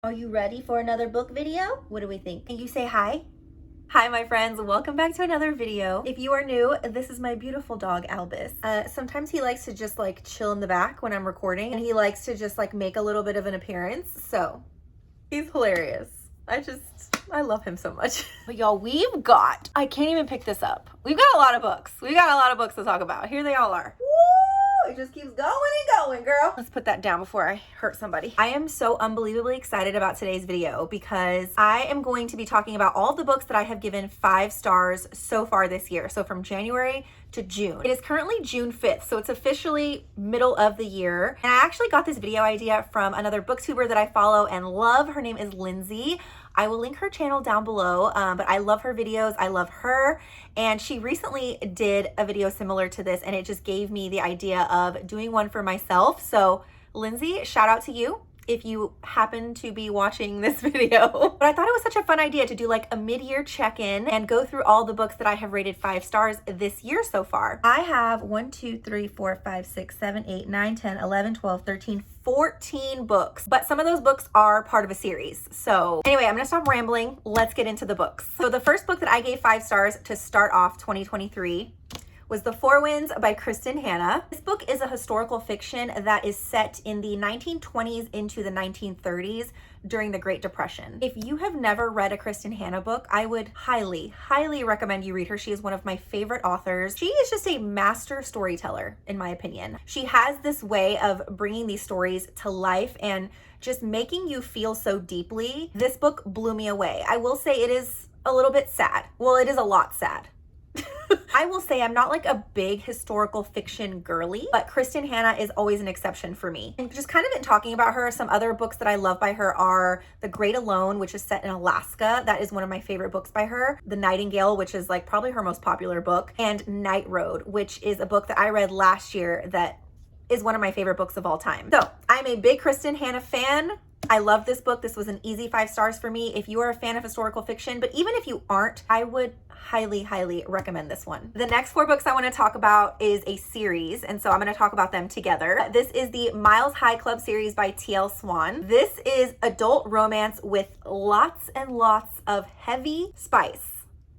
Are you ready for another book video? What do we think? Can you say hi? Hi my friends, welcome back to another video. If you are new, this is my beautiful dog Albus. Sometimes he likes to just like chill in the back when I'm recording, and he likes to just like make a little bit of an appearance. So he's hilarious. I love him so much. But y'all, I can't even pick this up. We've got a lot of books. We got a lot of books to talk about. Here they all are. Woo! It just keeps going and going, girl. Let's put that down before I hurt somebody. I am so unbelievably excited about today's video because I am going to be talking about all the books that I have given 5 stars so far this year. So from January to June. It is currently June 5th, so it's officially middle of the year. And I actually got this video idea from another booktuber that I follow and love. Her name is Lindsay. I will link her channel down below, but I love her videos. I love her. And she recently did a video similar to this, and it just gave me the idea of doing one for myself. So Lindsay, shout out to you if you happen to be watching this video. But I thought it was such a fun idea to do like a mid-year check-in and go through all the books that I have rated 5 stars this year so far. I have 1, 2, 3, 4, 5, 6, 7, 8, 9, 10, 11, 12, 13, 14 books, but some of those books are part of a series. So anyway, I'm gonna stop rambling. Let's get into the books. So the first book that I gave 5 stars to start off 2023 was The Four Winds by Kristin Hannah. This book is a historical fiction that is set in the 1920s into the 1930s during the Great Depression. If you have never read a Kristin Hannah book, I would highly, highly recommend you read her. She is one of my favorite authors. She is just a master storyteller, in my opinion. She has this way of bringing these stories to life and just making you feel so deeply. This book blew me away. I will say it is a little bit sad. Well, it is a lot sad. I will say I'm not like a big historical fiction girly, but Kristin Hannah is always an exception for me. And just kind of in talking about her, some other books that I love by her are The Great Alone, which is set in Alaska. That is one of my favorite books by her. The Nightingale, which is like probably her most popular book, and Night Road, which is a book that I read last year that is one of my favorite books of all time. So I'm a big Kristin Hannah fan. I love this book. This was an easy 5 stars for me. If you are a fan of historical fiction, but even if you aren't, I would highly, highly recommend this one. The next 4 books I want to talk about is a series, and so I'm going to talk about them together. This is the Miles High Club series by T.L. Swan. This is adult romance with lots and lots of heavy spice.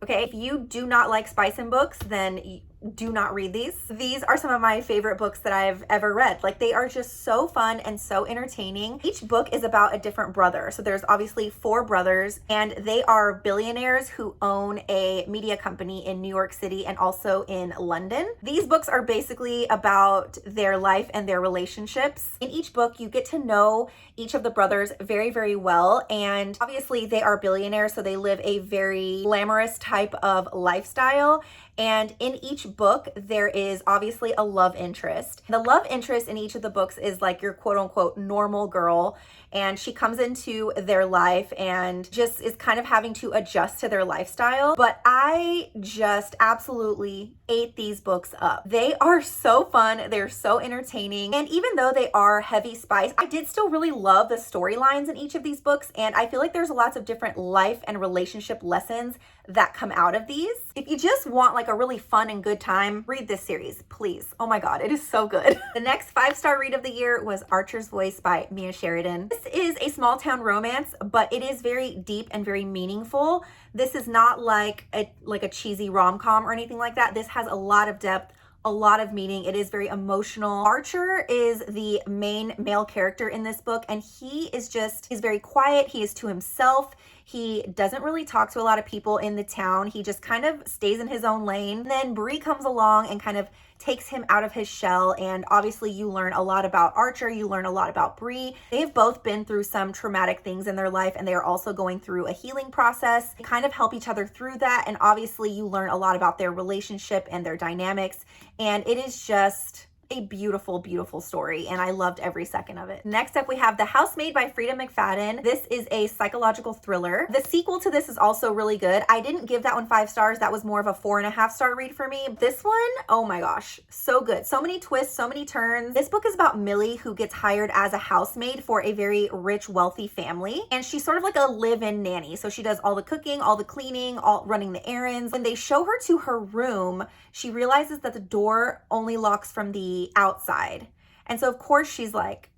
Okay, if you do not like spice in books, then do not read these. These are some of my favorite books that I've ever read. Like, they are just so fun and so entertaining. Each book is about a different brother. So there's obviously 4 brothers, and they are billionaires who own a media company in New York City and also in London. These books are basically about their life and their relationships. In each book, you get to know each of the brothers very, very well. And obviously they are billionaires, so they live a very glamorous type of lifestyle. And in each book, there is obviously a love interest. The love interest in each of the books is like your quote unquote normal girl. And she comes into their life and just is kind of having to adjust to their lifestyle. But I just absolutely ate these books up. They are so fun. They're so entertaining. And even though they are heavy spice, I did still really love the storylines in each of these books. And I feel like there's lots of different life and relationship lessons that come out of these. If you just want like a really fun and good time, read this series, please. Oh my God, it is so good. The next 5-star read of the year was Archer's Voice by Mia Sheridan. This is a small town romance, but it is very deep and very meaningful. This is not like a cheesy rom-com or anything like that. This has a lot of depth, a lot of meaning. It is very emotional. Archer is the main male character in this book, and he's very quiet. He is to himself. He doesn't really talk to a lot of people in the town. He just kind of stays in his own lane. And then Bree comes along and kind of takes him out of his shell. And obviously you learn a lot about Archer. You learn a lot about Bree. They've both been through some traumatic things in their life, and they are also going through a healing process. They kind of help each other through that. And obviously you learn a lot about their relationship and their dynamics. And it is just a beautiful, beautiful story, and I loved every second of it. Next up, we have The Housemaid by Frida McFadden. This is a psychological thriller. The sequel to this is also really good. I didn't give that one 5 stars. That was more of a 4.5-star read for me. This one, oh my gosh, so good. So many twists, so many turns. This book is about Millie, who gets hired as a housemaid for a very rich, wealthy family, and she's sort of like a live-in nanny. So she does all the cooking, all the cleaning, all running the errands. When they show her to her room, she realizes that the door only locks from the outside. And so of course she's like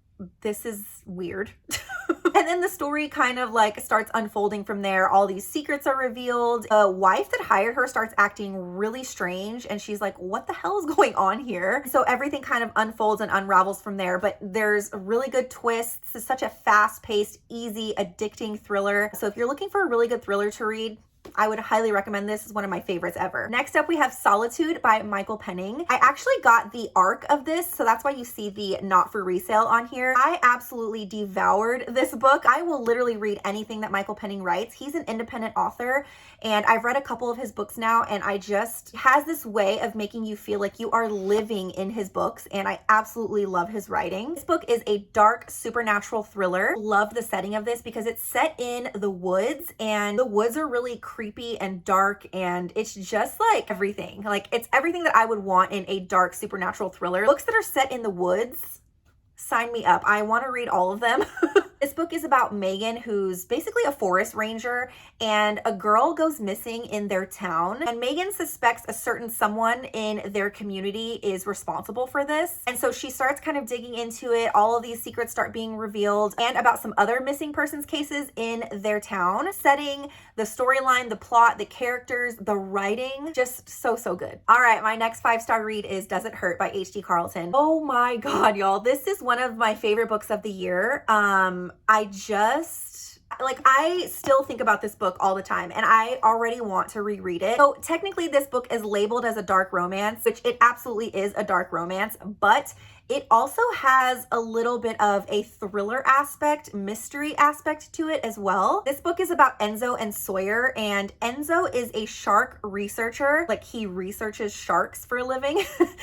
this is weird. And then the story kind of like starts unfolding from there. All these secrets are revealed. The wife that hired her starts acting really strange, and she's like, what the hell is going on here? So everything kind of unfolds and unravels from there, but there's really good twists. It's such a fast-paced, easy, addicting thriller. So if you're looking for a really good thriller to read, I would highly recommend this. It's one of my favorites ever. Next up, we have Solitude by Michael Penning. I actually got the ARC of this, so that's why you see the not for resale on here. I absolutely devoured this book. I will literally read anything that Michael Penning writes. He's an independent author, and I've read a couple of his books now, and I just has this way of making you feel like you are living in his books, and I absolutely love his writing. This book is a dark supernatural thriller. Love the setting of this because it's set in the woods, and the woods are really creepy and dark, and it's just like everything. Like, it's everything that I would want in a dark supernatural thriller. Books that are set in the woods, sign me up. I want to read all of them. This book is about Megan, who's basically a forest ranger, and a girl goes missing in their town. And Megan suspects a certain someone in their community is responsible for this. And so she starts kind of digging into it. All of these secrets start being revealed, and about some other missing persons cases in their town. Setting, the storyline, the plot, the characters, the writing, just so, so good. All right, my next 5-star read is Does It Hurt by H.D. Carlton. Oh my God, y'all. This is one of my favorite books of the year. I still think about this book all the time, and I already want to reread it. So technically this book is labeled as a dark romance, which it absolutely is a dark romance, but it also has a little bit of a thriller aspect, mystery aspect to it as well. This book is about Enzo and Sawyer, and Enzo is a shark researcher. Like, he researches sharks for a living.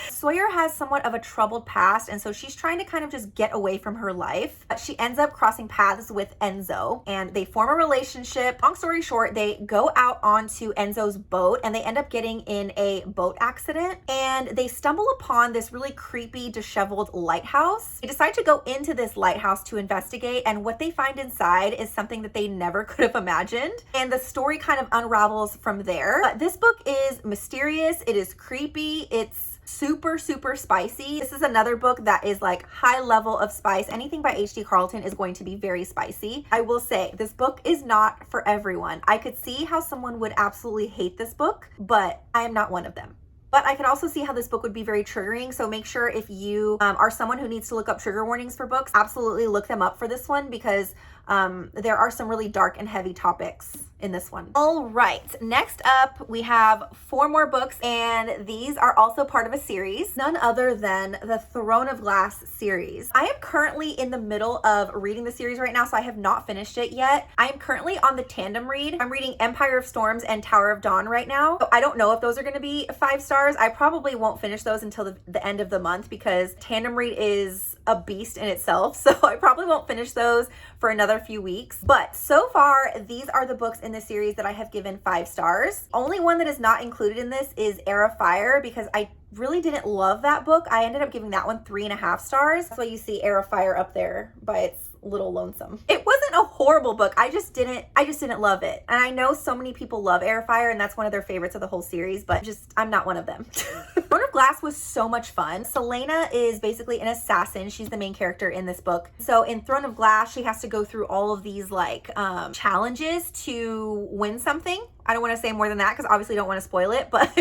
Sawyer has somewhat of a troubled past, and so she's trying to kind of just get away from her life. She ends up crossing paths with Enzo, and they form a relationship. Long story short, they go out onto Enzo's boat, and they end up getting in a boat accident, and they stumble upon this really creepy, disheveled lighthouse. They decide to go into this lighthouse to investigate, and what they find inside is something that they never could have imagined, and the story kind of unravels from there. This book is mysterious, it is creepy, it's super, super spicy. This is another book that is like high level of spice. Anything by H.D. Carlton is going to be very spicy. I will say this book is not for everyone. I could see how someone would absolutely hate this book, but I am not one of them. But I could also see how this book would be very triggering. So make sure if you are someone who needs to look up trigger warnings for books, absolutely look them up for this one, because there are some really dark and heavy topics in this one. All right, next up we have 4 more books, and these are also part of a series, none other than the Throne of Glass series. I am currently in the middle of reading the series right now, so I have not finished it yet. I am currently on the tandem read. I'm reading Empire of Storms and Tower of Dawn right now. So I don't know if those are going to be 5 stars. I probably won't finish those until the end of the month, because tandem read is a beast in itself. So I probably won't finish those for another few weeks. But so far, these are the books in the series that I have given 5 stars. Only one that is not included in this is Heir of Fire, because I really didn't love that book. I ended up giving that one 3.5 stars. That's why you see Heir of Fire up there by its little lonesome. It wasn't a horrible book. I just didn't love it. And I know so many people love Heir of Fire, and that's one of their favorites of the whole series, but I'm not one of them. Throne of Glass was so much fun. Selena is basically an assassin. She's the main character in this book. So in Throne of Glass, she has to go through all of these like challenges to win something. I don't want to say more than that because obviously don't want to spoil it, but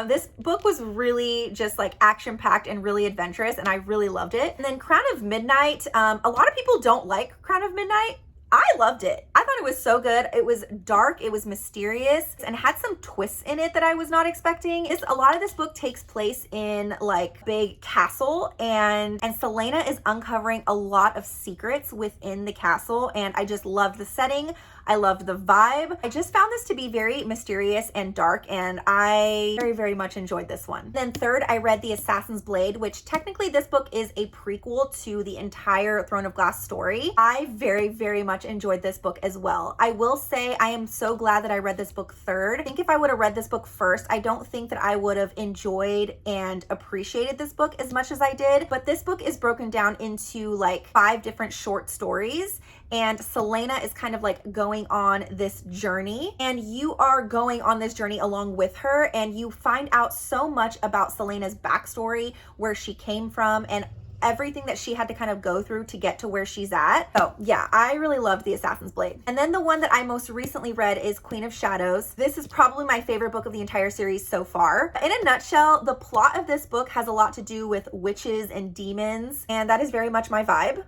this book was really just like action-packed and really adventurous, and I really loved it. And then Crown of Midnight, a lot of people don't like Crown of Midnight. I loved it. I thought it was so good. It was dark, it was mysterious, and had some twists in it that I was not expecting. A lot of this book takes place in like big castle, and Selena is uncovering a lot of secrets within the castle, and I just loved the setting. I loved the vibe. I just found this to be very mysterious and dark, and I very, very much enjoyed this one. Then third, I read The Assassin's Blade, which technically this book is a prequel to the entire Throne of Glass story. I very, very much enjoyed this book as well. I will say I am so glad that I read this book third. I think if I would have read this book first, I don't think that I would have enjoyed and appreciated this book as much as I did. But this book is broken down into like 5 different short stories, and Selena is kind of like going on this journey, and you are going on this journey along with her, and you find out so much about Selena's backstory, where she came from, and everything that she had to kind of go through to get to where she's at. So yeah, I really loved The Assassin's Blade. And then the one that I most recently read is Queen of Shadows. This is probably my favorite book of the entire series so far. In a nutshell, the plot of this book has a lot to do with witches and demons, and that is very much my vibe.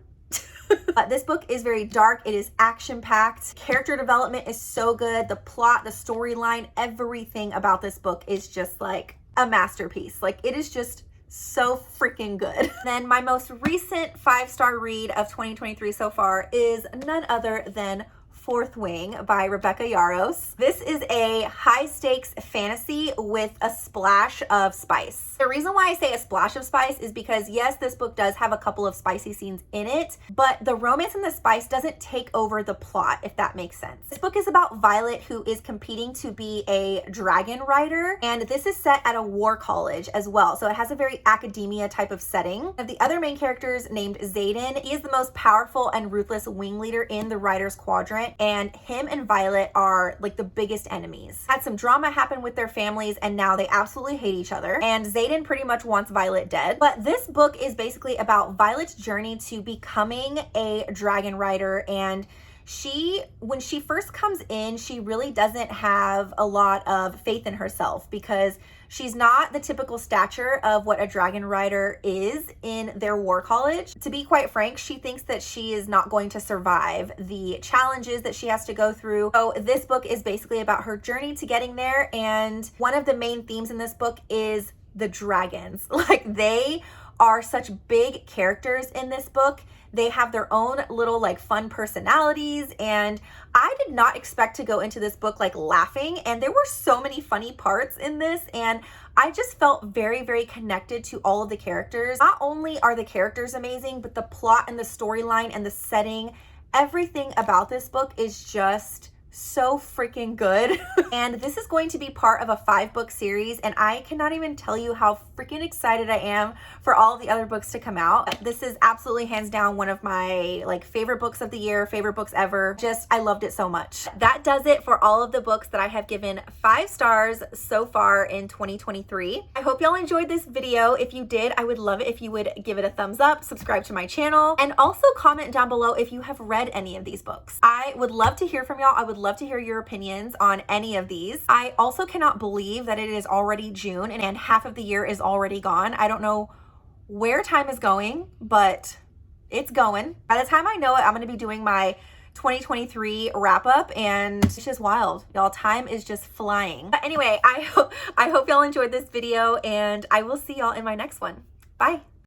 This book is very dark. It is action-packed. Character development is so good. The plot, the storyline, everything about this book is just like a masterpiece. Like, it is just so freaking good. Then my most recent 5-star read of 2023 so far is none other than Fourth Wing by Rebecca Yarros. This is a high stakes fantasy with a splash of spice. The reason why I say a splash of spice is because yes, this book does have a couple of spicy scenes in it, but the romance and the spice doesn't take over the plot, if that makes sense. This book is about Violet, who is competing to be a dragon rider, and this is set at a war college as well. So it has a very academia type of setting. And the other main characters named Xaden, he is the most powerful and ruthless wing leader in the Riders Quadrant, and him and Violet are like the biggest enemies. Had some drama happen with their families, and now they absolutely hate each other. And Xaden pretty much wants Violet dead. But this book is basically about Violet's journey to becoming a dragon rider, and when she first comes in, she really doesn't have a lot of faith in herself because she's not the typical stature of what a dragon rider is in their war college. To be quite frank, she thinks that she is not going to survive the challenges that she has to go through. So this book is basically about her journey to getting there, and one of the main themes in this book is the dragons. Like, they are such big characters in this book. They have their own little like fun personalities, and I did not expect to go into this book like laughing, and there were so many funny parts in this, and I just felt very, very connected to all of the characters. Not only are the characters amazing, but the plot and the storyline and the setting, everything about this book is just so freaking good. And this is going to be part of a 5-book series, and I cannot even tell you how freaking excited I am for all of the other books to come out. This is absolutely hands down one of my like favorite books of the year, favorite books ever. Just, I loved it so much. That does it for all of the books that I have given 5 stars so far in 2023. I hope y'all enjoyed this video. If you did, I would love it if you would give it a thumbs up, subscribe to my channel, and also comment down below if you have read any of these books. I would love to hear from y'all. I would love to hear your opinions on any of these. I also cannot believe that it is already June and half of the year is already gone. I don't know where time is going, but it's going. By the time I know it, I'm going to be doing my 2023 wrap up, and it's just wild, y'all. Time is just flying. But anyway, I hope y'all enjoyed this video, and I will see y'all in my next one. Bye.